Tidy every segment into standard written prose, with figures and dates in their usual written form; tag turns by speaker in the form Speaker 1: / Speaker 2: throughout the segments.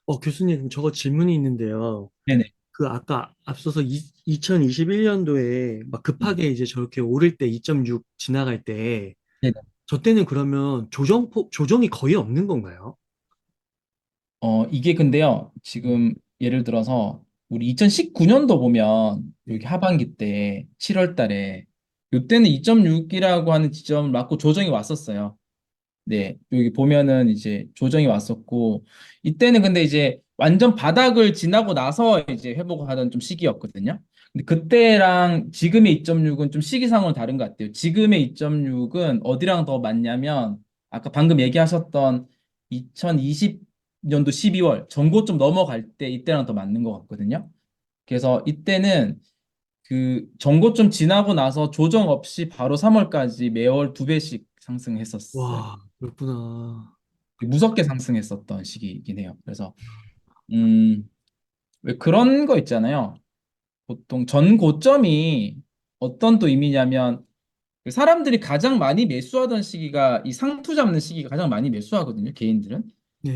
Speaker 1: 교수님, 저거 질문이 있는데요.
Speaker 2: 네네.
Speaker 1: 그 아까 앞서서 2021년도에 막
Speaker 2: 음,
Speaker 1: 급하게 이제 저렇게 오를 때 2.6 지나갈 때,
Speaker 2: 네네.
Speaker 1: 저 때는 그러면 조정이 거의 없는 건가요?
Speaker 2: 이게 근데요,
Speaker 1: 네.
Speaker 2: 지금 예를 들어서 우리 2019년도 보면 여기
Speaker 1: 네.
Speaker 2: 하반기 때 7월 달에 이때는 2.6이라고 하는 지점을 맞고 조정이 왔었어요. 네, 여기 보면은 이제 조정이 왔었고, 이때는 근데 이제 완전 바닥을 지나고 나서 이제 회복하던 좀 시기였거든요. 근데 그때랑 지금의 2.6은 좀 시기상으로 다른 것 같아요. 지금의 2.6은 어디랑 더 맞냐면, 아까 방금 얘기하셨던 2020년도 12월 전고점 넘어갈 때 이때랑 더 맞는 것 같거든요. 그래서 이때는 그 전고점 지나고 나서 조정 없이 바로 3월까지 매월 두 배씩 상승했었어요.
Speaker 1: 와, 그렇구나.
Speaker 2: 무섭게 상승했었던 시기이긴 해요. 그래서 음, 왜 그런 거 있잖아요. 보통 전 고점이 어떤 또 의미냐면 그 사람들이 가장 많이 매수하던 시기가 이 상투 잡는 시기가 가장 많이 매수하거든요. 개인들은.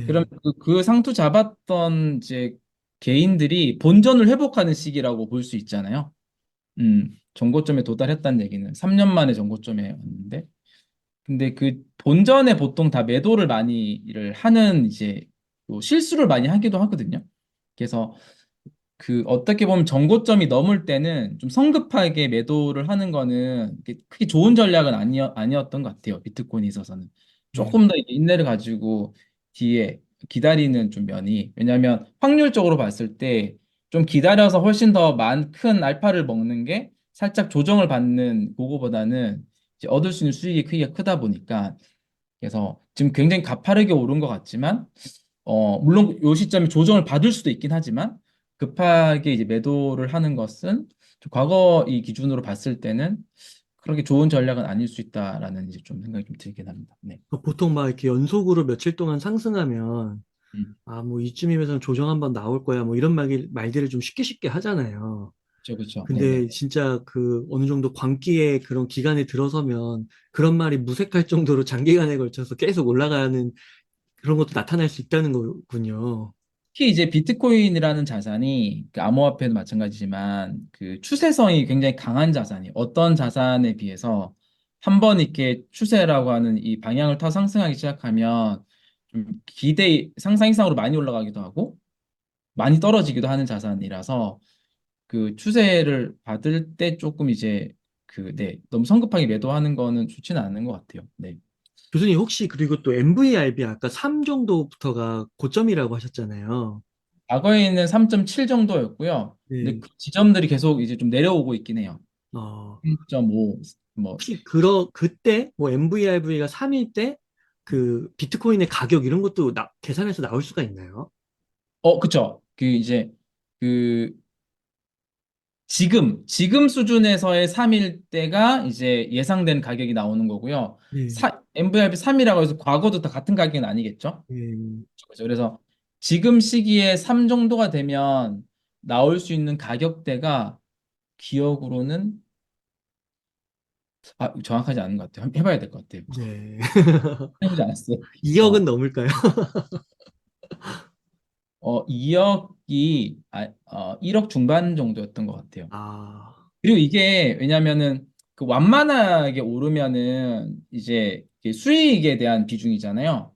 Speaker 2: 그럼
Speaker 1: 네.
Speaker 2: 그 상투 잡았던 이제 개인들이 본전을 회복하는 시기라고 볼 수 있잖아요. 전고점에 도달했다는 얘기는 3년 만에 전고점에 왔는데 근데 그 본전에 보통 다 매도를 많이를 하는 이제 또 실수를 많이 하기도 하거든요. 그래서 그 어떻게 보면 정고점이 넘을 때는 좀 성급하게 매도를 하는 거는 크게 좋은 전략은 아니었던 것 같아요. 비트코인에 있어서는.
Speaker 1: 네.
Speaker 2: 조금 더 인내를 가지고 뒤에 기다리는 좀 면이 왜냐하면 확률적으로 봤을 때 좀 기다려서 훨씬 더 큰 알파를 먹는 게 살짝 조정을 받는 그거보다는 이제 얻을 수 있는 수익이 크기가 크다 보니까 그래서 지금 굉장히 가파르게 오른 것 같지만 물론 이 시점에 조정을 받을 수도 있긴 하지만 급하게 이제 매도를 하는 것은 좀 과거 이 기준으로 봤을 때는 그렇게 좋은 전략은 아닐 수 있다라는 이제 좀 생각이 좀 들긴 합니다. 네.
Speaker 1: 보통 막 이렇게 연속으로 며칠 동안 상승하면,
Speaker 2: 음.
Speaker 1: 뭐 이쯤이면 조정 한번 나올 거야, 뭐 이런 말들을 좀 쉽게 쉽게 하잖아요.
Speaker 2: 그렇죠, 그렇죠. 네네.
Speaker 1: 근데 진짜 그 어느 정도 광기의 그런 기간에 들어서면 그런 말이 무색할 정도로 장기간에 걸쳐서 계속 올라가는 그런 것도 나타날 수 있다는 거군요.
Speaker 2: 특히 이제 비트코인이라는 자산이 그 암호화폐도 마찬가지지만 그 추세성이 굉장히 강한 자산이 어떤 자산에 비해서 한 번 이렇게 추세라고 하는 이 방향을 타 상승하기 시작하면 좀 기대 상상 이상으로 많이 올라가기도 하고 많이 떨어지기도 하는 자산이라서 그 추세를 받을 때 조금 이제 그 네, 너무 성급하게 매도하는 거는 좋지는 않은 것 같아요. 네.
Speaker 1: 교수님 혹시 그리고 또 MVRB 아까 3 정도부터가 고점이라고 하셨잖아요.
Speaker 2: 과거에는 3.7 정도였고요. 근데
Speaker 1: 네.
Speaker 2: 그 지점들이 계속 이제 좀 내려오고 있긴 해요.
Speaker 1: 어,
Speaker 2: 3.5, 뭐,
Speaker 1: 혹시 그때 뭐 MVRV가 3일 때 그 비트코인의 가격 이런 것도 계산해서 나올 수가 있나요?
Speaker 2: 그쵸. 그 이제, 그, 지금 수준에서의 3일대가 이제 예상된 가격이 나오는 거고요.
Speaker 1: 네.
Speaker 2: MVRV 3이라고 해서 과거도 다 같은 가격은 아니겠죠?
Speaker 1: 네.
Speaker 2: 그죠. 그래서 지금 시기에 3 정도가 되면 나올 수 있는 가격대가 기억으로는, 정확하지 않은 것 같아요. 해봐야 될 것 같아요.
Speaker 1: 네.
Speaker 2: 해보지 않았어요.
Speaker 1: 2억은 넘을까요?
Speaker 2: 2억이, 1억 중반 정도였던 것 같아요.
Speaker 1: 아,
Speaker 2: 그리고 이게 왜냐면은 그 완만하게 오르면은 이제 이게 수익에 대한 비중이잖아요.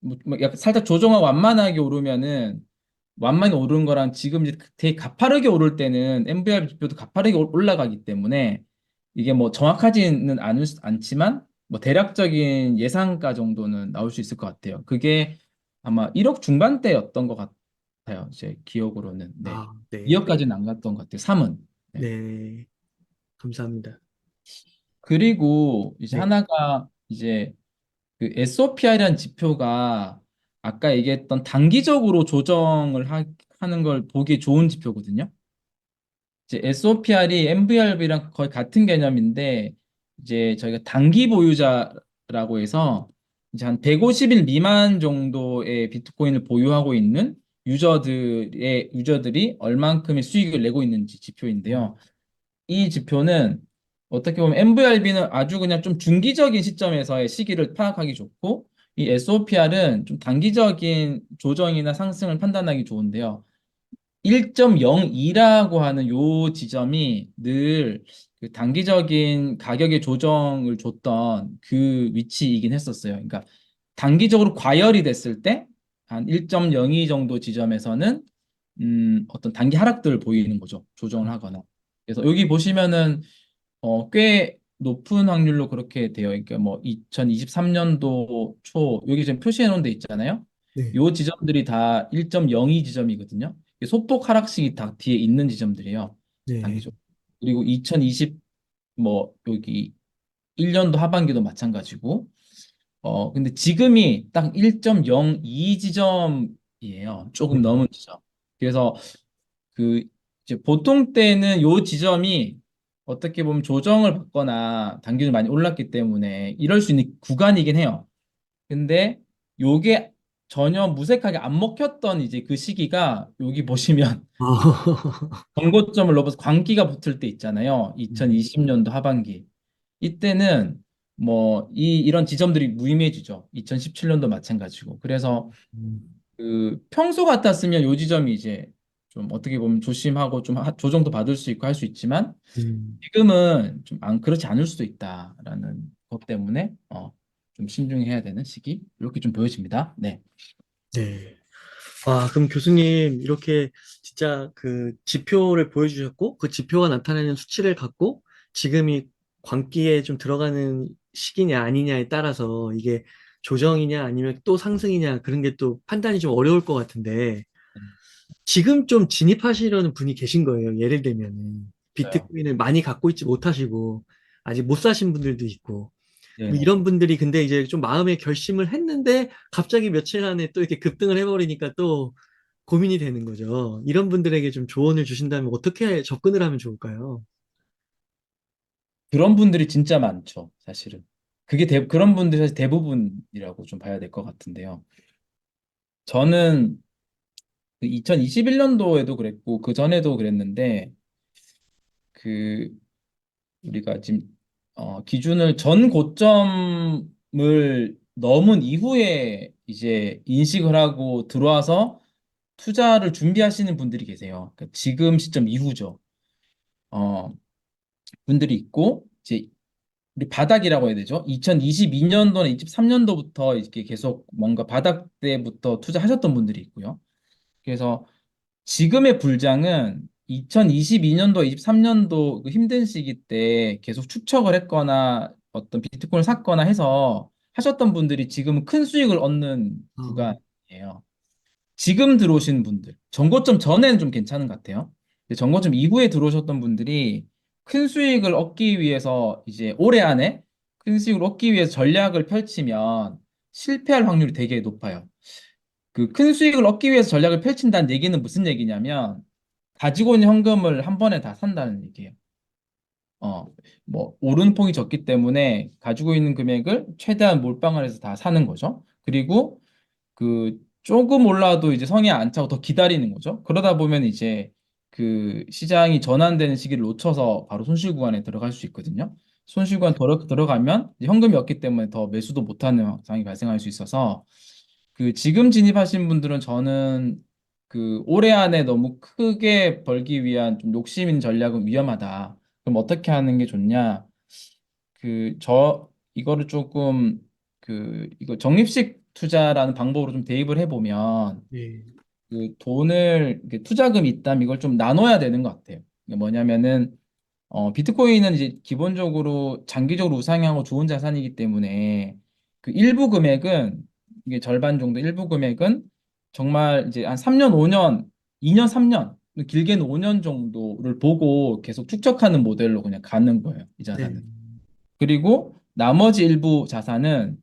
Speaker 2: 뭐 약간 살짝 조정하고 완만하게 오르면은 완만히 오르는 거랑 지금 이제 되게 가파르게 오를 때는 MVR 지표도 가파르게 올라가기 때문에 이게 뭐 정확하지는 않지만 뭐 대략적인 예상가 정도는 나올 수 있을 것 같아요. 그게 아마 1억 중반대였던 것 같아요. 제 기억으로는. 네.
Speaker 1: 네.
Speaker 2: 2억까지는 안 갔던 것 같아요. 3은. 네.
Speaker 1: 네. 감사합니다.
Speaker 2: 그리고 이제
Speaker 1: 네.
Speaker 2: 하나가 이제 그 SOPR이라는 지표가 아까 얘기했던 단기적으로 하는 걸 보기 좋은 지표거든요. 이제 SOPR이 MVRB랑 거의 같은 개념인데 이제 저희가 단기 보유자라고 해서 이제 한 150일 미만 정도의 비트코인을 보유하고 있는 유저들이 얼만큼의 수익을 내고 있는지 지표인데요. 이 지표는 어떻게 보면 MVRB는 아주 그냥 좀 중기적인 시점에서의 시기를 파악하기 좋고 이 SOPR은 좀 단기적인 조정이나 상승을 판단하기 좋은데요. 1.02라고 하는 요 지점이 늘 그 단기적인 가격의 조정을 줬던 그 위치이긴 했었어요. 그러니까 단기적으로 과열이 됐을 때 한 1.02 정도 지점에서는 어떤 단기 하락들을 보이는 거죠. 조정을 하거나. 그래서 여기 보시면은 꽤 높은 확률로 그렇게 돼요. 그러니까 뭐 2023년도 초 여기 지금 표시해 놓은 데 있잖아요.
Speaker 1: 네,
Speaker 2: 요 지점들이 다 1.02 지점이거든요. 소폭 하락식이 다 뒤에 있는 지점들이에요.
Speaker 1: 네.
Speaker 2: 단기적으로. 그리고 2020 뭐 여기 1년도 하반기도 마찬가지고 근데 지금이 딱 1.02 지점이에요. 조금
Speaker 1: 네.
Speaker 2: 넘은 지점. 그래서 그 이제 보통 때는 요 지점이 어떻게 보면 조정을 받거나 단기적으로 많이 올랐기 때문에 이럴 수 있는 구간이긴 해요. 근데 요게 전혀 무색하게 안 먹혔던 이제 그 시기가 여기 보시면
Speaker 1: 아,
Speaker 2: 전고점을 넘어서 광기가 붙을 때 있잖아요.
Speaker 1: 음,
Speaker 2: 2020년도 하반기. 이때는 뭐 이런 지점들이 무의미해지죠. 2017년도 마찬가지고. 그래서
Speaker 1: 음,
Speaker 2: 그 평소 같았으면 요 지점이 이제 좀 어떻게 보면 조심하고 좀 조정도 받을 수 있고 할 수 있지만
Speaker 1: 음.
Speaker 2: 지금은 좀 안 그렇지 않을 수도 있다라는 것 때문에 좀 신중해야 되는 시기 이렇게 좀 보여집니다. 네.
Speaker 1: 네. 아, 그럼 교수님, 이렇게 진짜 그 지표를 보여주셨고, 그 지표가 나타내는 수치를 갖고, 지금이 광기에 좀 들어가는 시기냐 아니냐에 따라서 이게 조정이냐 아니면 또 상승이냐 그런 게 또 판단이 좀 어려울 것 같은데, 지금 좀 진입하시려는 분이 계신 거예요. 예를 들면은,
Speaker 2: 맞아요.
Speaker 1: 비트코인을 많이 갖고 있지 못하시고, 아직 못 사신 분들도 있고, 뭐
Speaker 2: 네네.
Speaker 1: 이런 분들이 근데 이제 좀 마음의 결심을 했는데, 갑자기 며칠 안에 또 이렇게 급등을 해버리니까 또 고민이 되는 거죠. 이런 분들에게 좀 조언을 주신다면 어떻게 접근을 하면 좋을까요?
Speaker 2: 그런 분들이 진짜 많죠, 사실은. 그런 분들이 사실 대부분이라고 좀 봐야 될 것 같은데요. 저는 2021년도에도 그랬고, 그 전에도 그랬는데, 그, 우리가 지금, 기준을 전 고점을 넘은 이후에 이제 인식을 하고 들어와서 투자를 준비하시는 분들이 계세요. 그러니까 지금 시점 이후죠. 어, 분들이 있고, 이제 우리 바닥이라고 해야 되죠. 2022년도나 23년도부터 이렇게 계속 뭔가 바닥 때부터 투자하셨던 분들이 있고요. 그래서 지금의 불장은 2022년도, 23년도 그 힘든 시기 때 계속 축적을 했거나 어떤 비트코인을 샀거나 해서 하셨던 분들이 지금은 큰 수익을 얻는
Speaker 1: 어,
Speaker 2: 구간이에요. 지금 들어오신 분들, 정고점 전에는 좀 괜찮은 것 같아요. 근데 정고점 이후에 들어오셨던 분들이 큰 수익을 얻기 위해서 이제 올해 안에 큰 수익을 얻기 위해서 전략을 펼치면 실패할 확률이 되게 높아요. 그 큰 수익을 얻기 위해서 전략을 펼친다는 얘기는 무슨 얘기냐면 가지고 있는 현금을 한 번에 다 산다는 얘기예요. 어, 뭐 오름폭이 적기 때문에 가지고 있는 금액을 최대한 몰빵을 해서 다 사는 거죠. 그리고 그 조금 올라도 이제 성에 안 차고 더 기다리는 거죠. 그러다 보면 이제 그 시장이 전환되는 시기를 놓쳐서 바로 손실 구간에 들어갈 수 있거든요. 손실 구간 들어가면 이제 현금이 없기 때문에 더 매수도 못하는 상황이 발생할 수 있어서 그 지금 진입하신 분들은 저는 그 올해 안에 너무 크게 벌기 위한 좀 욕심 있는 전략은 위험하다. 그럼 어떻게 하는 게 좋냐? 이거를 조금 이거 적립식 투자라는 방법으로 좀 대입을 해보면
Speaker 1: 네,
Speaker 2: 그 돈을 투자금이 있다면 이걸 좀 나눠야 되는 것 같아요. 이게 뭐냐면은 비트코인은 이제 기본적으로 장기적으로 우상향하고 좋은 자산이기 때문에 그 일부 금액은 이게 절반 정도 일부 금액은 정말 이제 한 3년, 5년, 2년, 3년, 길게는 5년 정도를 보고 계속 축적하는 모델로 그냥 가는 거예요. 이
Speaker 1: 네,
Speaker 2: 자산은. 그리고 나머지 일부 자산은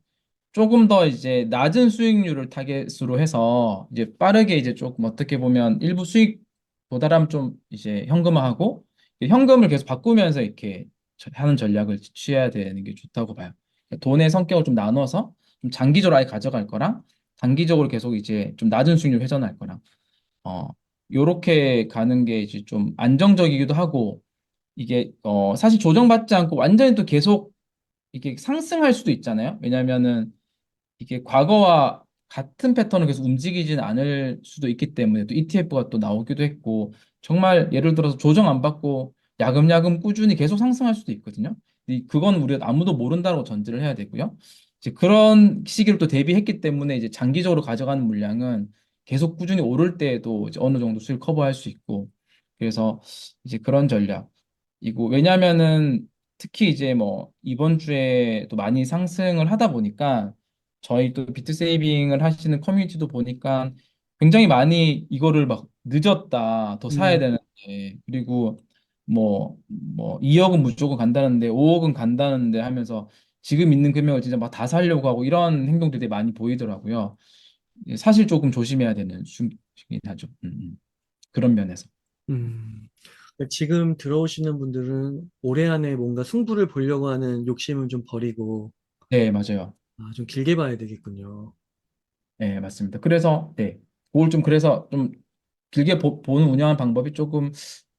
Speaker 2: 조금 더 이제 낮은 수익률을 타겟으로 해서 이제 빠르게 이제 조금 어떻게 보면 일부 수익 보다람 좀 이제 현금화하고 현금을 계속 바꾸면서 이렇게 하는 전략을 취해야 되는 게 좋다고 봐요. 그러니까 돈의 성격을 좀 나눠서 좀 장기적으로 아예 가져갈 거랑 단기적으로 계속 이제 좀 낮은 수익률 회전할 거랑 어 요렇게 가는 게 이제 좀 안정적이기도 하고 이게 사실 조정받지 않고 완전히 또 계속 이게 상승할 수도 있잖아요. 왜냐면은 이게 과거와 같은 패턴을 계속 움직이지는 않을 수도 있기 때문에 또 ETF가 또 나오기도 했고 정말 예를 들어서 조정 안 받고 야금야금 꾸준히 계속 상승할 수도 있거든요. 그건 우리가 아무도 모른다고 전제를 해야 되고요. 이제 그런 시기를 또 대비했기 때문에 이제 장기적으로 가져가는 물량은 계속 꾸준히 오를 때에도 이제 어느 정도 수익 커버할 수 있고 그래서 이제 그런 전략이고 왜냐하면은 특히 이제 뭐 이번 주에 또 많이 상승을 하다 보니까 저희 또 비트 세이빙을 하시는 커뮤니티도 보니까 굉장히 많이 이거를 막 늦었다, 더 사야
Speaker 1: 음,
Speaker 2: 되는데, 그리고 뭐 2억은 무조건 간다는데, 5억은 간다는데 하면서 지금 있는 금액을 진짜 막 다 살려고 하고 이런 행동들이 많이 보이더라고요. 사실 조금 조심해야 되는 중이긴 하죠. 그런 면에서.
Speaker 1: 음. 지금 들어오시는 분들은 올해 안에 뭔가 승부를 보려고 하는 욕심은 좀 버리고,
Speaker 2: 네, 맞아요.
Speaker 1: 좀 길게 봐야 되겠군요.
Speaker 2: 네, 맞습니다. 그래서, 네. 그걸 좀 그래서 좀 길게 보는 운영하는 방법이 조금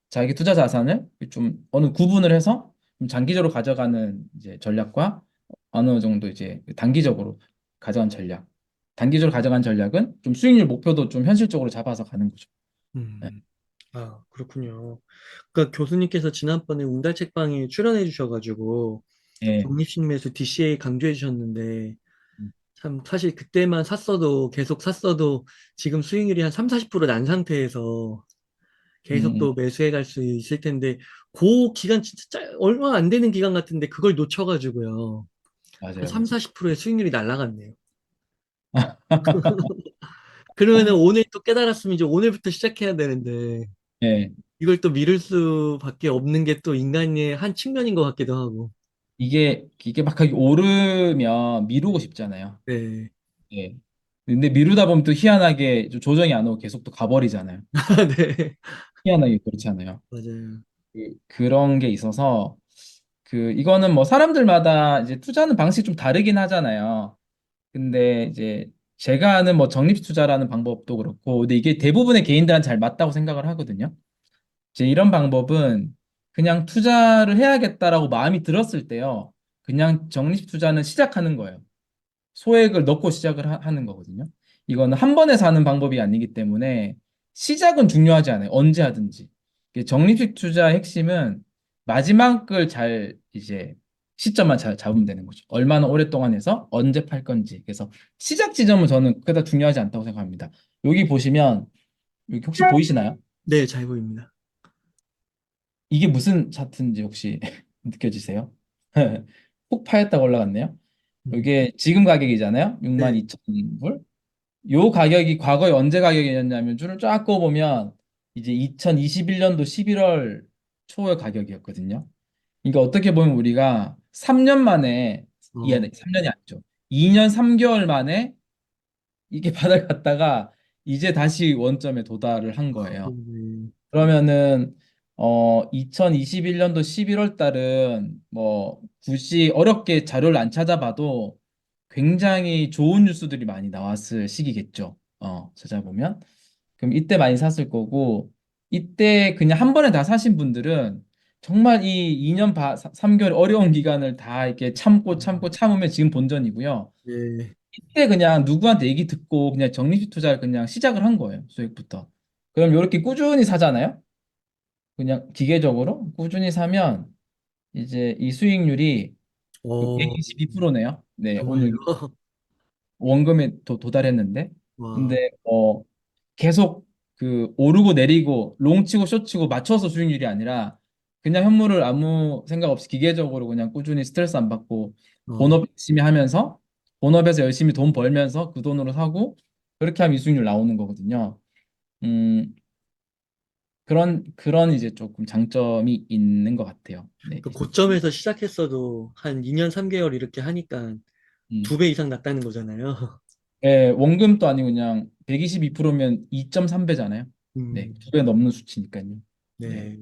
Speaker 2: 자기 투자 자산을 좀 어느 구분을 해서 좀 장기적으로 가져가는 이제 전략과 어느 정도 이제 단기적으로 가져간 전략. 단기적으로 가져간 전략은 좀 수익률 목표도 좀 현실적으로 잡아서 가는 거죠. 네.
Speaker 1: 음, 그렇군요. 그러니까 교수님께서 지난번에 운달책방에 출연해 주셔가지고,
Speaker 2: 네.
Speaker 1: 적립식 매수 DCA 강조해 주셨는데,
Speaker 2: 음,
Speaker 1: 참, 사실 그때만 샀어도, 계속 샀어도, 지금 수익률이 한 3, 40%난 상태에서 계속
Speaker 2: 음,
Speaker 1: 또 매수해 갈 수 있을 텐데, 그 기간 진짜 얼마 안 되는 기간 같은데, 그걸 놓쳐가지고요. 그
Speaker 2: 맞아요,
Speaker 1: 3,
Speaker 2: 맞아요.
Speaker 1: 40%의 수익률이 날아갔네요. 그러면은 오늘 또 깨달았으면 이제 오늘부터 시작해야 되는데,
Speaker 2: 네.
Speaker 1: 이걸 또 미룰 수밖에 없는 게 또 인간의 한 측면인 것 같기도 하고.
Speaker 2: 이게 막 오르면 미루고
Speaker 1: 네.
Speaker 2: 싶잖아요.
Speaker 1: 네.
Speaker 2: 예. 근데 미루다 보면 또 희한하게 좀 조정이 안 오고 계속 또 가버리잖아요.
Speaker 1: 네.
Speaker 2: 희한하게 그렇잖아요.
Speaker 1: 맞아요.
Speaker 2: 그런 게 있어서 이거는 뭐 사람들마다 이제 투자하는 방식이 좀 다르긴 하잖아요. 근데 이제 제가 아는 뭐 적립 투자라는 방법도 그렇고 근데 이게 대부분의 개인들한테 잘 맞다고 생각을 하거든요. 이제 이런 방법은 그냥 투자를 해야겠다라고 마음이 들었을 때요. 그냥 적립 투자는 시작하는 거예요. 소액을 넣고 시작을 하는 거거든요. 이거는 한 번에 사는 방법이 아니기 때문에 시작은 중요하지 않아요. 언제 하든지. 이게 적립식 투자의 핵심은 마지막을 잘 이제 시점만 잘 잡으면 되는 거죠. 얼마나 오랫동안 해서 언제 팔 건지. 그래서 시작 지점은 저는 그다지 중요하지 않다고 생각합니다. 여기 보시면 여기 혹시 보이시나요?
Speaker 1: 네, 잘 보입니다.
Speaker 2: 이게 무슨 차트인지 혹시 느껴지세요? 폭 파였다가 올라갔네요.
Speaker 1: 음.
Speaker 2: 이게 지금 가격이잖아요. 6만
Speaker 1: 네.
Speaker 2: 2천 불. 요 가격이 과거에 언제 가격이었냐면 줄을 쫙 그어보면 이제 2021년도 11월 초의 가격이었거든요. 그러니까 어떻게 보면 우리가 3년 만에
Speaker 1: 어,
Speaker 2: 3년이 아니죠. 2년 3개월 만에 이게 바닥 갔다가 이제 다시 원점에 도달을 한 거예요.
Speaker 1: 네.
Speaker 2: 그러면은 2021년도 11월 달은 뭐 굳이 어렵게 자료를 안 찾아봐도 굉장히 좋은 뉴스들이 많이 나왔을 시기겠죠. 찾아보면. 그럼 이때 많이 샀을 거고 이때 그냥 한 번에 다 사신 분들은 정말 이 2년 3개월 어려운 기간을 다 이렇게 참고 참고 참으면 지금 본전이고요.
Speaker 1: 네.
Speaker 2: 이때 그냥 누구한테 얘기 듣고 그냥 적립식 투자를 그냥 시작을 한 거예요. 수익부터. 그럼 이렇게 꾸준히 사잖아요. 그냥 기계적으로 꾸준히 사면 이제 이 수익률이
Speaker 1: 어,
Speaker 2: 122%네요. 네,
Speaker 1: 정말요?
Speaker 2: 오늘 원금에 도달했는데.
Speaker 1: 와,
Speaker 2: 근데 계속 오르고 내리고 롱치고 숏치고 맞춰서 수익률이 아니라 그냥 현물을 아무 생각 없이 기계적으로 그냥 꾸준히 스트레스 안 받고
Speaker 1: 어,
Speaker 2: 본업 열심히 하면서 본업에서 열심히 돈 벌면서 그 돈으로 사고 그렇게 하면 이 수익률 나오는 거거든요. 음, 그런 이제 조금 장점이 있는 것 같아요. 네.
Speaker 1: 그 고점에서 시작했어도 한 2년 3개월 이렇게 하니까
Speaker 2: 음.
Speaker 1: 2배 이상 났다는 거잖아요.
Speaker 2: 예, 원금도 아니고 그냥 122%면 2.3배잖아요. 네,
Speaker 1: 음,
Speaker 2: 2배 넘는 수치니까요. 네,
Speaker 1: 네.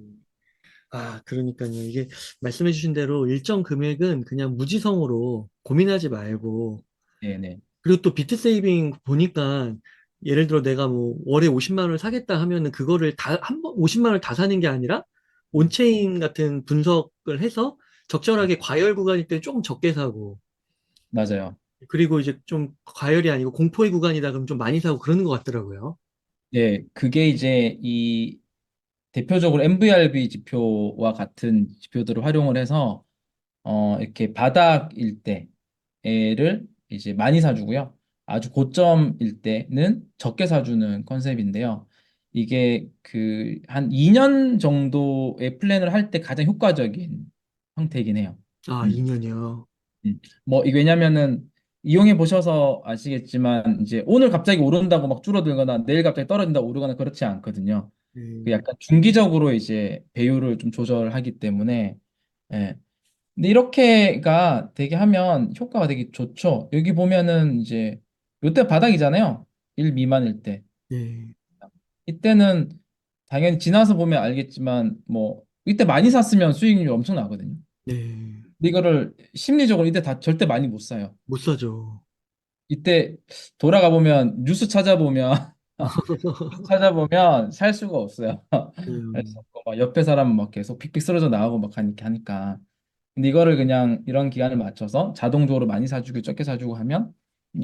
Speaker 1: 그러니까요. 이게 말씀해주신 대로 일정 금액은 그냥 무지성으로 고민하지 말고,
Speaker 2: 네, 네,
Speaker 1: 그리고 또 비트 세이빙 보니까 예를 들어 내가 뭐 월에 50만 원을 사겠다 하면은 그거를 한 번, 50만 원을 다 사는 게 아니라 온체인 같은 분석을 해서 적절하게 과열 구간일 때 조금 적게 사고,
Speaker 2: 맞아요.
Speaker 1: 그리고 이제 좀 과열이 아니고 공포의 구간이다 그러면 좀 많이 사고 그러는 것 같더라고요.
Speaker 2: 네, 그게 이제 이 대표적으로 MVRB 지표와 같은 지표들을 활용을 해서 이렇게 바닥일 때를 이제 많이 사주고요. 아주 고점일 때는 적게 사주는 컨셉인데요. 이게 그 한 2년 정도의 플랜을 할 때 가장 효과적인 형태이긴 해요.
Speaker 1: 아,
Speaker 2: 음.
Speaker 1: 2년이요.
Speaker 2: 뭐, 이게 왜냐면은 이용해 보셔서 아시겠지만 이제 오늘 갑자기 오른다고 막 줄어들거나 내일 갑자기 떨어진다고 오르거나 그렇지 않거든요. 그
Speaker 1: 네,
Speaker 2: 약간 중기적으로 이제 배율을 좀 조절하기 때문에 예. 근데 이렇게가 되게 하면 효과가 되게 좋죠. 여기 보면은 이제 요때 바닥이잖아요. 1 미만일 때.
Speaker 1: 네,
Speaker 2: 이때는 당연히 지나서 보면 알겠지만 뭐 이때 많이 샀으면 수익률이 엄청 나거든요.
Speaker 1: 네.
Speaker 2: 근데 이거를 심리적으로 이때 다 절대 많이 못 사요.
Speaker 1: 못 사죠.
Speaker 2: 이때 돌아가 보면 뉴스 찾아보면 살 수가 없어요. 그래서
Speaker 1: 음,
Speaker 2: 막 옆에 사람 막 계속 픽픽 쓰러져 나가고 막 하니까. 근데 이거를 그냥 이런 기간을 맞춰서 자동적으로 많이 사주고 적게 사주고 하면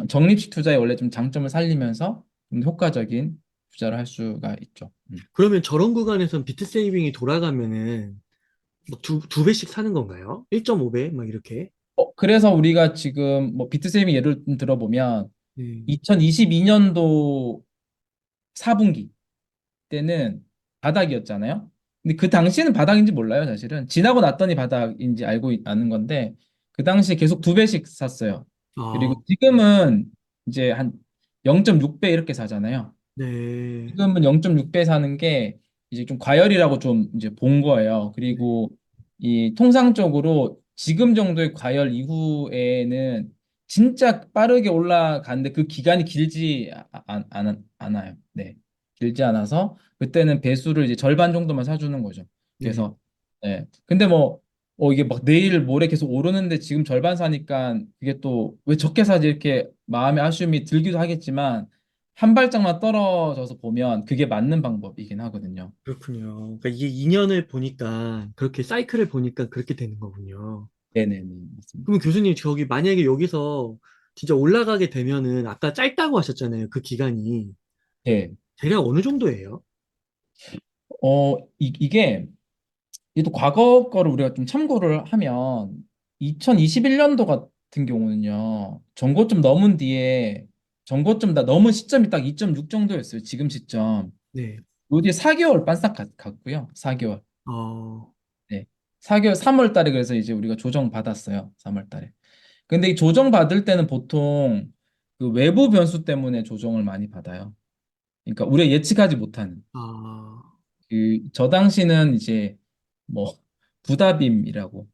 Speaker 2: 적립식 투자에 원래 좀 장점을 살리면서 좀 효과적인 투자를 할 수가 있죠.
Speaker 1: 그러면 저런 구간에선 비트 세이빙이 돌아가면은 뭐 두 배씩 사는 건가요? 1.5배? 막 이렇게?
Speaker 2: 그래서 우리가 지금 뭐 비트세이빙 예를 좀 들어보면
Speaker 1: 네,
Speaker 2: 2022년도 4분기 때는 바닥이었잖아요. 근데 그 당시에는 바닥인지 몰라요, 사실은. 지나고 났더니 바닥인지 아는 건데, 그 당시에 계속 2배씩 샀어요. 그리고
Speaker 1: 아,
Speaker 2: 지금은 이제 한 0.6배 이렇게 사잖아요.
Speaker 1: 네,
Speaker 2: 지금은 0.6배 사는 게 이제 좀 과열이라고 좀 이제 본 거예요.
Speaker 1: 네,
Speaker 2: 그리고 이 통상적으로 지금 정도의 과열 이후에는 진짜 빠르게 올라가는데 그 기간이 길지 않아요. 네. 길지 않아서 그때는 배수를 이제 절반 정도만 사주는 거죠.
Speaker 1: 네.
Speaker 2: 그래서 네. 근데 뭐 이게 막 내일 모레 계속 오르는데 지금 절반 사니까 그게 또 왜 적게 사지 이렇게 마음의 아쉬움이 들기도 하겠지만 한 발짝만 떨어져서 보면 그게 맞는 방법이긴 하거든요.
Speaker 1: 그렇군요. 그러니까 이게 2년을 보니까, 그렇게 사이클을 보니까 그렇게 되는 거군요.
Speaker 2: 네네네, 맞습니다.
Speaker 1: 그러면 교수님, 저기 만약에 여기서 진짜 올라가게 되면은, 아까 짧다고 하셨잖아요. 그 기간이.
Speaker 2: 네.
Speaker 1: 대략 어느 정도예요?
Speaker 2: 이게 또 과거 거를 우리가 좀 참고를 하면 2021년도 같은 경우는요, 전고점 넘은 뒤에 전고점 다 넘은 시점이 딱 2.6 정도였어요. 지금 시점.
Speaker 1: 네.
Speaker 2: 요 뒤에 4개월 반싹 갔고요. 4개월.
Speaker 1: 어,
Speaker 2: 네. 4개월, 3월 달에 그래서 이제 우리가 조정 받았어요. 3월 달에. 근데 이 조정 받을 때는 보통 그 외부 변수 때문에 조정을 많이 받아요. 그러니까 우리가 예측하지 못하는
Speaker 1: 아,
Speaker 2: 그 저 당시는 이제 뭐 부다빔이라고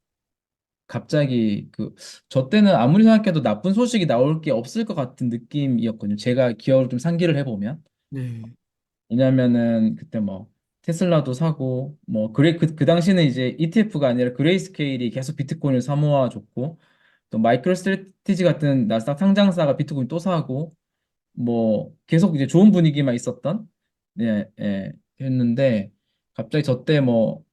Speaker 2: 갑자기 그 저 때는 아무리 생각해도 나쁜 소식이 나올 게 없을 것 같은 느낌이었거든요. 제가 기억을 좀 상기를 해보면
Speaker 1: 네,
Speaker 2: 왜냐면은 그때 뭐 테슬라도 사고 뭐 그 당시는 이제 ETF가 아니라 그레이스케일이 계속 비트코인을 사모아 줬고 또 마이크로 스트래티지 같은 나스닥 상장사가 비트코인 또 사고 뭐 계속 이제 좋은 분위기만 있었던 했는데 갑자기 저 때 뭐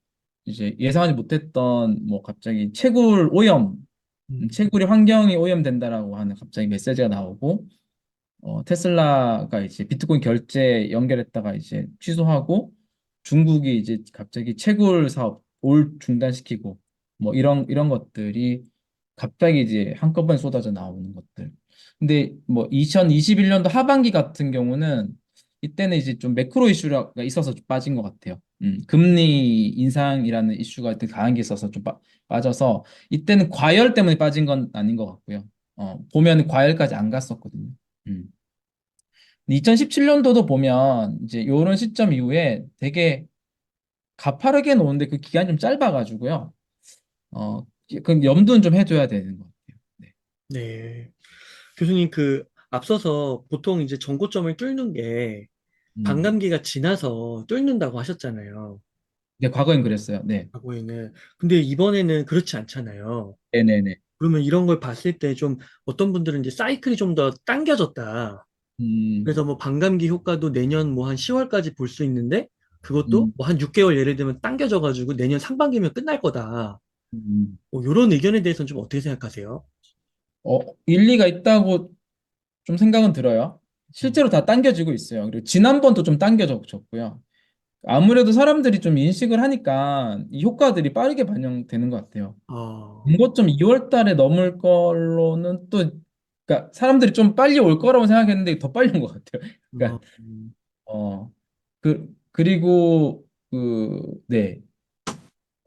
Speaker 2: 이제 예상하지 못했던 뭐 갑자기 채굴 오염
Speaker 1: 음,
Speaker 2: 채굴이 환경이 오염된다라고 하는 갑자기 메시지가 나오고 테슬라가 이제 비트코인 결제 연결했다가 이제 취소하고 중국이 이제 갑자기 채굴 사업 올 중단시키고 뭐 이런 것들이 갑자기 이제 한꺼번에 쏟아져 나오는 것들. 근데 뭐 2021년도 하반기 같은 경우는 이때는 이제 좀 매크로 이슈가 있어서 좀 빠진 것 같아요. 금리 인상이라는 이슈가 되게 강한 게 있어서 좀 빠져서 이때는 과열 때문에 빠진 건 아닌 것 같고요. 보면 과열까지 안 갔었거든요. 음. 2017년도도 보면 이제 요런 시점 이후에 되게 가파르게 노는데 그 기간이 좀 짧아가지고요. 어, 그 염두는 좀 해줘야 되는 것 같아요. 네.
Speaker 1: 네. 교수님, 그, 앞서서 보통 이제 전고점을 뚫는 게
Speaker 2: 음.
Speaker 1: 반감기가 지나서 뚫는다고 하셨잖아요.
Speaker 2: 네, 과거엔 그랬어요. 네.
Speaker 1: 과거에는. 근데 이번에는 그렇지 않잖아요.
Speaker 2: 네네네.
Speaker 1: 그러면 이런 걸 봤을 때 좀 어떤 분들은 이제 사이클이 좀 더 당겨졌다.
Speaker 2: 음,
Speaker 1: 그래서 뭐 반감기 효과도 내년 뭐 한 10월까지 볼 수 있는데 그것도
Speaker 2: 음,
Speaker 1: 뭐 한 6개월 예를 들면 당겨져가지고 내년 상반기면 끝날 거다.
Speaker 2: 음.
Speaker 1: 뭐 이런 의견에 대해서는 좀 어떻게 생각하세요?
Speaker 2: 어, 일리가 있다고 좀 생각은 들어요.
Speaker 1: 음.
Speaker 2: 실제로 다 당겨지고 있어요. 그리고 지난번도 좀 당겨졌고요. 아무래도 사람들이 좀 인식을 하니까 이 효과들이 빠르게 반영되는 것 같아요.
Speaker 1: 어,
Speaker 2: 본거점 2월 달에 넘을 걸로는 또, 그러니까 사람들이 좀 빨리 올 거라고 생각했는데 더 빨리 온 것 같아요.
Speaker 1: 어,
Speaker 2: 그러니까, 어, 그리고, 네,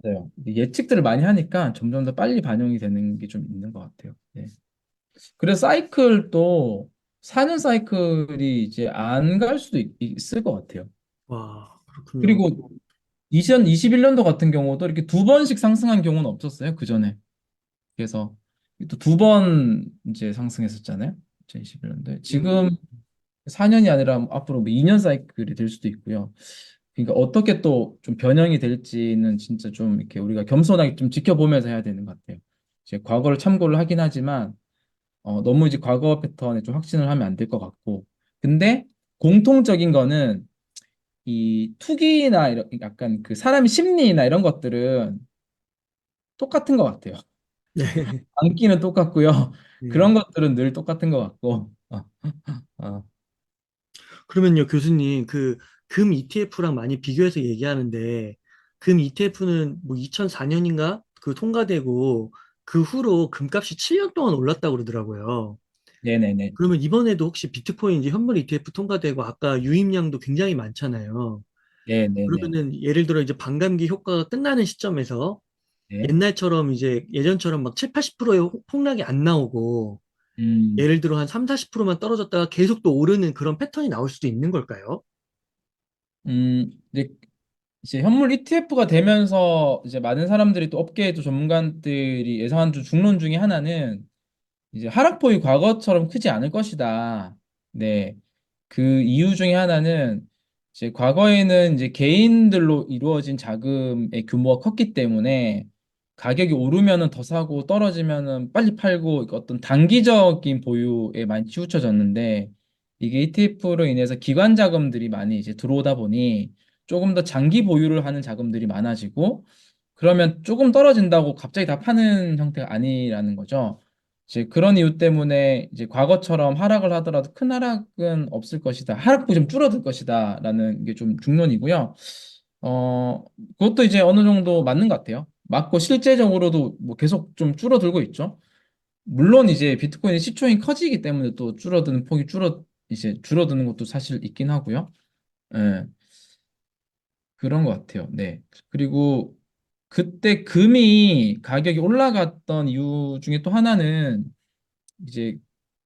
Speaker 2: 맞아요. 예측들을 많이 하니까 점점 더 빨리 반영이 되는 게 좀 있는 것 같아요. 네. 그래서 사이클도 4년 사이클이 이제 안 갈 수도 있을 것 같아요.
Speaker 1: 와, 그렇군요.
Speaker 2: 그리고 2021년도 같은 경우도 이렇게 두 번씩 상승한 경우는 없었어요. 그 전에. 그래서 또 두 번 이제 상승했었잖아요. 2021년도에.
Speaker 1: 음,
Speaker 2: 지금 4년이 아니라 앞으로 뭐 2년 사이클이 될 수도 있고요. 그러니까 어떻게 또 좀 변형이 될지는 진짜 좀 이렇게 우리가 겸손하게 좀 지켜보면서 해야 되는 것 같아요. 이제 과거를 참고를 하긴 하지만 너무 이제 과거 패턴에 좀 확신을 하면 안 될 것 같고. 근데 공통적인 거는 이 투기나 이런 약간 그 사람의 심리나 이런 것들은 똑같은 것 같아요.
Speaker 1: 네.
Speaker 2: 안기는 똑같고요.
Speaker 1: 네.
Speaker 2: 그런 것들은 늘 똑같은 것 같고. 어.
Speaker 1: 그러면요, 교수님, 그 금 ETF랑 많이 비교해서 얘기하는데, 금 ETF는 뭐 2004년인가? 그 통과되고, 그 후로 금값이 7년 동안 올랐다고 그러더라고요.
Speaker 2: 네네네.
Speaker 1: 그러면 이번에도 혹시 비트코인 이제 현물 ETF 통과되고, 아까 유입량도 굉장히 많잖아요.
Speaker 2: 네네네.
Speaker 1: 그러면은 예를 들어 이제 반감기 효과가 끝나는 시점에서
Speaker 2: 네.
Speaker 1: 옛날처럼 이제 예전처럼 막 7, 80%의 폭락이 안 나오고,
Speaker 2: 음,
Speaker 1: 예를 들어 한 3, 40%만 떨어졌다가 계속 또 오르는 그런 패턴이 나올 수도 있는 걸까요?
Speaker 2: 이제, 이제 현물 ETF가 되면서 이제 많은 사람들이 또 업계의 또 전문가들이 예상한 중론 중에 하나는 이제 하락폭이 과거처럼 크지 않을 것이다. 네. 그 이유 중에 하나는 이제 과거에는 이제 개인들로 이루어진 자금의 규모가 컸기 때문에 가격이 오르면은 더 사고 떨어지면은 빨리 팔고 어떤 단기적인 보유에 많이 치우쳐졌는데 이게 ETF로 인해서 기관 자금들이 많이 이제 들어오다 보니 조금 더 장기 보유를 하는 자금들이 많아지고 그러면 조금 떨어진다고 갑자기 다 파는 형태가 아니라는 거죠. 이제 그런 이유 때문에 이제 과거처럼 하락을 하더라도 큰 하락은 없을 것이다. 하락폭이 좀 줄어들 것이다라는 게 좀 중론이고요. 어, 그것도 이제 어느 정도 맞는 것 같아요. 맞고 실제적으로도 뭐 계속 좀 줄어들고 있죠. 물론 이제 비트코인의 시총이 커지기 때문에 또 줄어드는 폭이 이제 줄어드는 것도 사실 있긴 하고요. 예, 그런 것 같아요. 네. 그리고 그때 금이 가격이 올라갔던 이유 중에 또 하나는 이제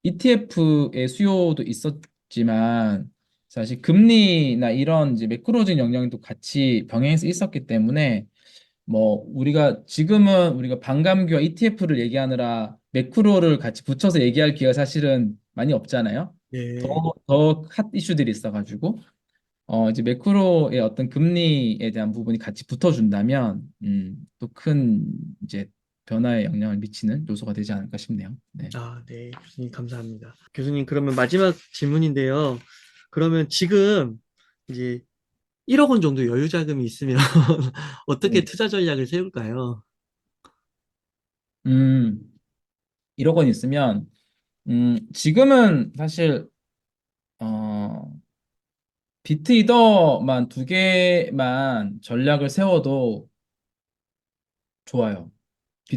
Speaker 2: ETF의 수요도 있었지만 사실 금리나 이런 이제 매크로적인 영향도 같이 병행해서 있었기 때문에 뭐 우리가 지금은 우리가 반감기와 ETF를 얘기하느라 매크로를 같이 붙여서 얘기할 기회가 사실은 많이 없잖아요.
Speaker 1: 네.
Speaker 2: 더 핫 이슈들이 있어가지고 이제 매크로의 어떤 금리에 대한 부분이 같이 붙어준다면 또 큰 이제 변화에 영향을 미치는 요소가 되지 않을까 싶네요. 네.
Speaker 1: 아, 네. 교수님, 감사합니다. 교수님, 그러면 마지막 질문인데요. 그러면 지금 이제 1억 원 정도 여유 자금이 있으면 어떻게
Speaker 2: 네.
Speaker 1: 투자 전략을 세울까요?
Speaker 2: 음, 1억 원 있으면, 지금은 사실, 어, 비트이더만 두 개만 전략을 세워도 좋아요.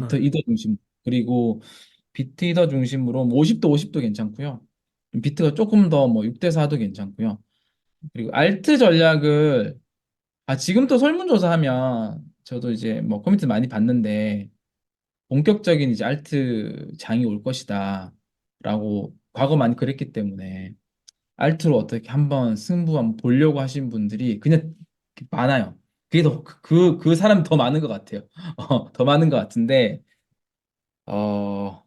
Speaker 1: 아,
Speaker 2: 비트이더 중심. 그리고 비트이더 중심으로 뭐 50도 50도 괜찮고요. 비트가 조금 더 뭐 6대 4도 괜찮고요. 그리고 알트 전략을, 지금 또 설문조사하면 저도 이제 뭐 커뮤니티 많이 봤는데, 본격적인 이제 알트 장이 올 것이다. 라고 과거 많이 그랬기 때문에 알트로 어떻게 한번 승부 한번 보려고 하신 분들이 그냥 많아요. 그게 그 사람이 더 많은 것 같아요. 더 많은 것 같은데, 어,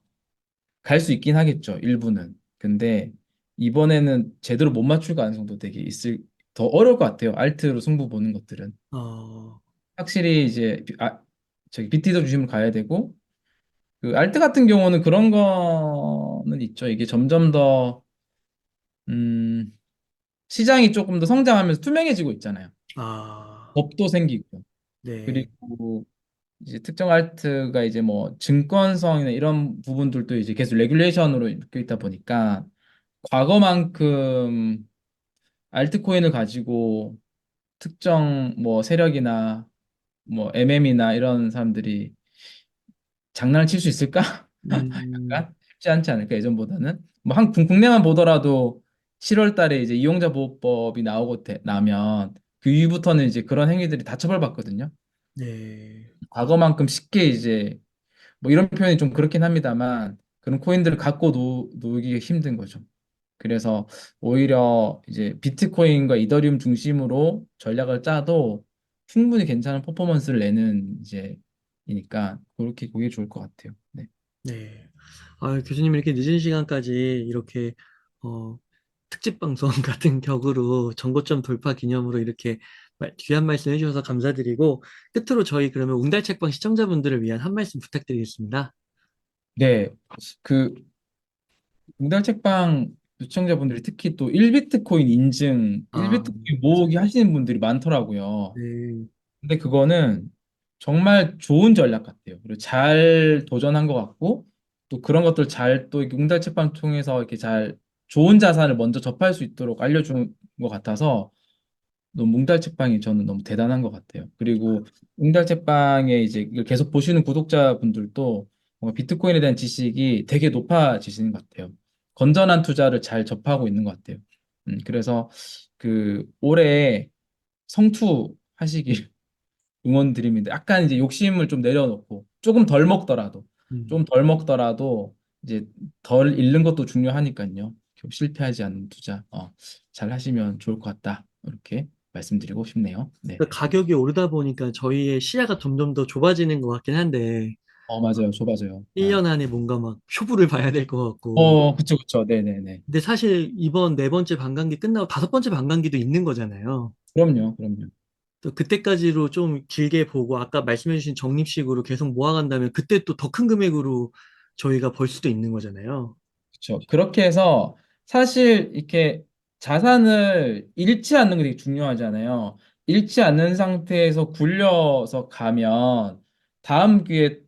Speaker 2: 갈 수 있긴 하겠죠. 일부는. 근데 이번에는 제대로 못 맞출 가능성도 되게 더 어려울 것 같아요. 알트로 승부 보는 것들은.
Speaker 1: 어,
Speaker 2: 확실히 이제, 저기 BT도 중심으로 가야 되고, 그 알트 같은 경우는 그런 거는 있죠. 이게 점점 더 음, 시장이 조금 더 성장하면서 투명해지고 있잖아요.
Speaker 1: 아,
Speaker 2: 법도 생기고
Speaker 1: 네.
Speaker 2: 그리고 이제 특정 알트가 이제 뭐 증권성이나 이런 부분들도 이제 계속 레귤레이션으로 묶여 있다 보니까 과거만큼 알트코인을 가지고 특정 뭐 세력이나 뭐 MM이나 이런 사람들이 장난을 칠 수 있을까?
Speaker 1: 음,
Speaker 2: 약간 쉽지 않지 않을까 예전보다는 뭐 한 국내만 보더라도 7월 달에 이제 이용자 보호법이 나면 그 이후부터는 이제 그런 행위들이 다 처벌받거든요.
Speaker 1: 네,
Speaker 2: 과거만큼 쉽게 이제 뭐 이런 표현이 좀 그렇긴 합니다만 그런 코인들을 갖고 놀기가 힘든 거죠. 그래서 오히려 이제 비트코인과 이더리움 중심으로 전략을 짜도 충분히 괜찮은 퍼포먼스를 내는 이제 이니까 그렇게 보기 좋을 것 같아요. 네.
Speaker 1: 네. 아, 교수님 이렇게 늦은 시간까지 이렇게 어, 특집 방송 같은 격으로 정고점 돌파 기념으로 이렇게 귀한 말씀 해주셔서 감사드리고 끝으로 저희 그러면 웅달책방 시청자분들을 위한 한 말씀 부탁드리겠습니다.
Speaker 2: 네. 그 웅달 책방 시청자분들이 특히 또 1비트코인 인증,
Speaker 1: 아,
Speaker 2: 1비트코인 모으기 하시는 분들이 많더라고요.
Speaker 1: 네.
Speaker 2: 근데 그거는 정말 좋은 전략 같아요. 그리고 잘 도전한 것 같고, 또 그런 것들 잘 또 웅달 책방 통해서 이렇게 잘 좋은 자산을 먼저 접할 수 있도록 알려준 것 같아서 너무 웅달 책방이 저는 너무 대단한 것 같아요. 그리고 웅달 책방에 이제 이걸 계속 보시는 구독자분들도 뭔가 비트코인에 대한 지식이 되게 높아지시는 것 같아요. 건전한 투자를 잘 접하고 있는 것 같아요. 그래서 그 올해 성투하시길 응원드립니다. 약간 이제 욕심을 좀 내려놓고 조금 덜 먹더라도
Speaker 1: 음.
Speaker 2: 좀 덜 먹더라도 이제 덜 잃는 것도 중요하니까요. 실패하지 않는 투자 잘 하시면 좋을 것 같다. 이렇게 말씀드리고 싶네요. 네.
Speaker 1: 그 가격이 오르다 보니까 저희의 시야가 점점 더 좁아지는 것 같긴 한데
Speaker 2: 맞아요. 좁아져요.
Speaker 1: 1년 안에 뭔가 막 표부를 봐야 될 것 같고
Speaker 2: 그쵸, 그쵸. 네네네.
Speaker 1: 근데 사실 이번 네 번째 반감기 끝나고 다섯 번째 반감기도 있는 거잖아요.
Speaker 2: 그럼요, 그럼요.
Speaker 1: 또 그때까지로 좀 길게 보고 아까 말씀해주신 적립식으로 계속 모아간다면 그때 또 더 큰 금액으로 저희가 벌 수도 있는 거잖아요.
Speaker 2: 그쵸. 그렇게 해서 사실 이렇게 자산을 잃지 않는 게 되게 중요하잖아요. 잃지 않는 상태에서 굴려서 가면 다음 기회에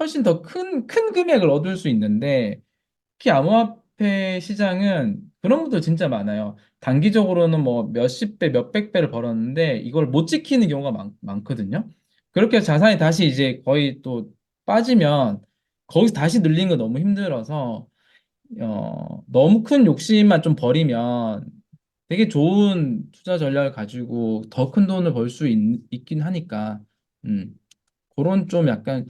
Speaker 2: 훨씬 더 큰 금액을 얻을 수 있는데 특히 암호화폐 시장은 그런 분들 진짜 많아요. 단기적으로는 뭐 몇십 배, 몇백 배를 벌었는데 이걸 못 지키는 경우가 많거든요. 그렇게 해서 자산이 다시 이제 거의 또 빠지면 거기서 다시 늘리는 거 너무 힘들어서 너무 큰 욕심만 좀 버리면 되게 좋은 투자 전략을 가지고 더 큰 돈을 벌 수 있긴 하니까 음, 그런 좀 약간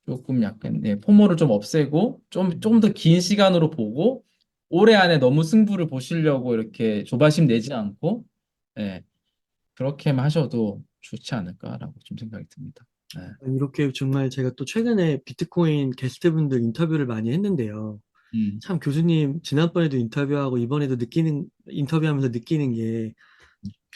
Speaker 2: 조금 약간 포모를 좀 없애고 좀 더 긴 시간으로 보고 올해 안에 너무 승부를 보시려고 이렇게 조바심 내지 않고 예, 그렇게만 하셔도 좋지 않을까라고 좀 생각이 듭니다. 예.
Speaker 1: 이렇게 정말 제가 또 최근에 비트코인 게스트분들 인터뷰를 많이 했는데요.
Speaker 2: 음,
Speaker 1: 참 교수님 지난번에도 인터뷰하고 이번에도 인터뷰하면서 느끼는 게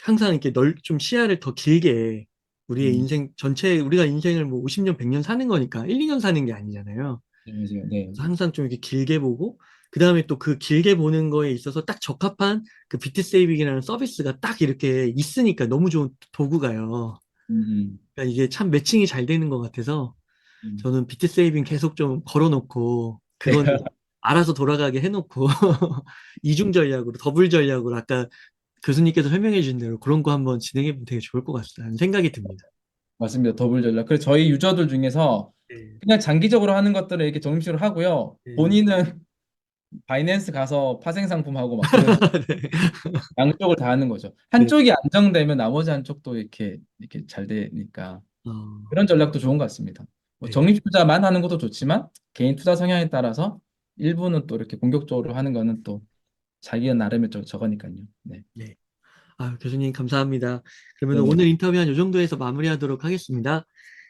Speaker 1: 항상 이렇게 좀 시야를 더 길게 우리의
Speaker 2: 음,
Speaker 1: 인생 전체 우리가 인생을 뭐 50년, 100년 사는 거니까 1, 2년 사는 게 아니잖아요.
Speaker 2: 네, 맞아요. 네.
Speaker 1: 그래서 항상 좀 이렇게 길게 보고 그다음에 또 그 길게 보는 거에 있어서 딱 적합한 그 비트 세이빙이라는 서비스가 딱 이렇게 있으니까 너무 좋은 도구가요.
Speaker 2: 음,
Speaker 1: 그러니까 이게 참 매칭이 잘 되는 것 같아서
Speaker 2: 음.
Speaker 1: 저는 비트 세이빙 계속 좀 걸어놓고
Speaker 2: 네.
Speaker 1: 그거는 알아서 돌아가게 해놓고 이중 전략으로 더블 전략으로 아까 교수님께서 설명해 주신 대로 그런 거 한번 진행해 보면 되게 좋을 것 같다는 생각이 듭니다.
Speaker 2: 맞습니다. 더블 전략. 그래서 저희 유저들 중에서
Speaker 1: 네,
Speaker 2: 그냥 장기적으로 하는 것들을 이렇게 정식으로 하고요.
Speaker 1: 네.
Speaker 2: 본인은 바이낸스 가서 파생 상품 하고 막 그런 양쪽을 다 하는 거죠.
Speaker 1: 네. 네.
Speaker 2: 한쪽이 안정되면 나머지 한쪽도 이렇게 잘 되니까
Speaker 1: 어,
Speaker 2: 그런 전략도 좋은 것 같습니다. 뭐
Speaker 1: 네.
Speaker 2: 적립 투자만 하는 것도 좋지만 개인 투자 성향에 따라서 일부는 또 이렇게 공격적으로 하는 거는 또 자기가 나름의 저거니까요. 네.
Speaker 1: 네. 아, 교수님 감사합니다. 그러면
Speaker 2: 네네.
Speaker 1: 오늘 인터뷰 한 이 정도에서 마무리하도록 하겠습니다.
Speaker 2: 네.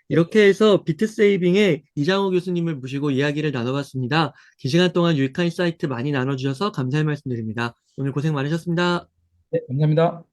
Speaker 1: 이렇게 해서 비트세이빙의 이장호 교수님을 모시고 이야기를 나눠봤습니다. 긴 시간 동안 유익한 사이트 많이 나눠주셔서 감사의 말씀드립니다. 오늘 고생 많으셨습니다.
Speaker 2: 네, 감사합니다.